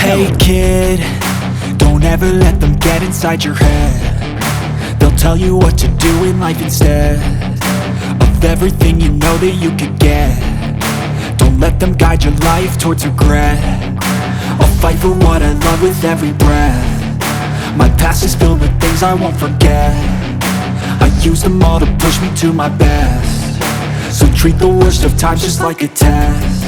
Hey kid, don't ever let them get inside your head. They'll tell you what to do in life instead of everything you know that you could get. Don't let them guide your life towards regret. I'll fight for what I love with every breath. My past is filled with things I won't forget. I use them all to push me to my best. So treat the worst of times just like a test.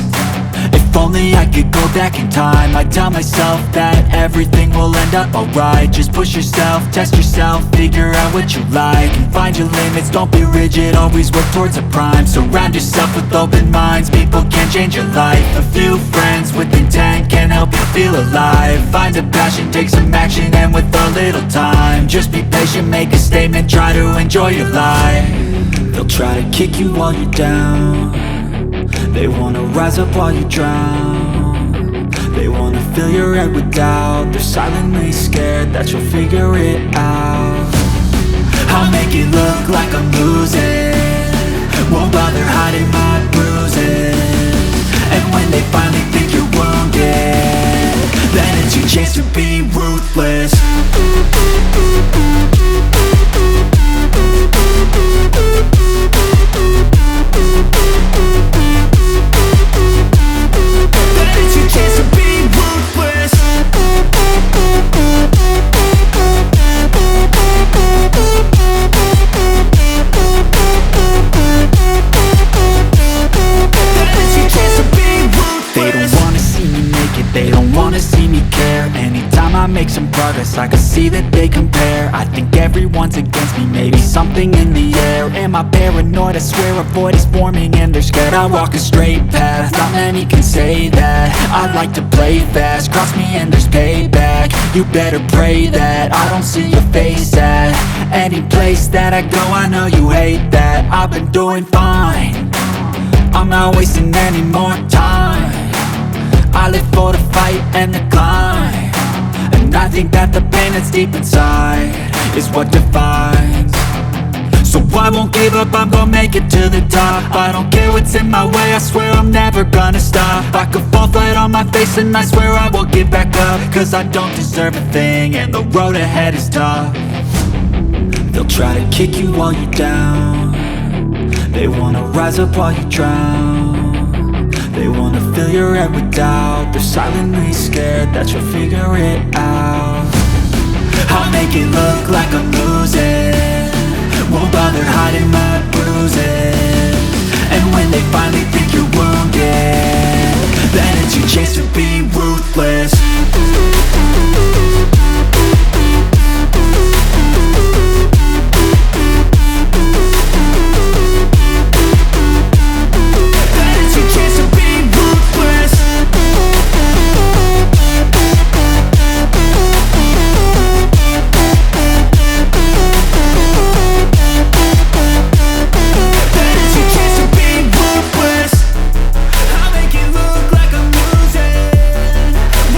If only I could go back in time, I'd tell myself that everything will end up alright. Just push yourself, test yourself, figure out what you like, and find your limits, don't be rigid, always work towards a prime. Surround yourself with open minds, people can change your life. A few friends with intent can help you feel alive. Find a passion, take some action, and with a little time, just be patient, make a statement, try to enjoy your life. They'll try to kick you while you're down. They wanna rise up while you drown. They wanna fill your head with doubt. They're silently scared that you'll figure it out. I'll make it look like I'm losing, won't bother hiding my bruises. And when they finally think you're wounded, then it's your chance to be ruthless. They don't wanna see me care. Anytime I make some progress, I can see that they compare. I think everyone's against me, maybe something in the air. Am I paranoid? I swear a void is forming and they're scared I walk a straight path. Not many can say that. I like to play fast, cross me and there's payback. You better pray that I don't see your face at any place that I go. I know you hate that. I've been doing fine, I'm not wasting any more time. I live for the fight and the climb, and I think that the pain that's deep inside is what defines. So I won't give up, I'm gonna make it to the top. I don't care what's in my way, I swear I'm never gonna stop. I could fall flat on my face and I swear I will get back up, cause I don't deserve a thing and the road ahead is tough. They'll try to kick you while you're down. They wanna rise up while you drown. They wanna fill your head with doubt. They're silently scared that you'll figure it out. I'll make it look like I'm losing, won't bother hiding my bruises.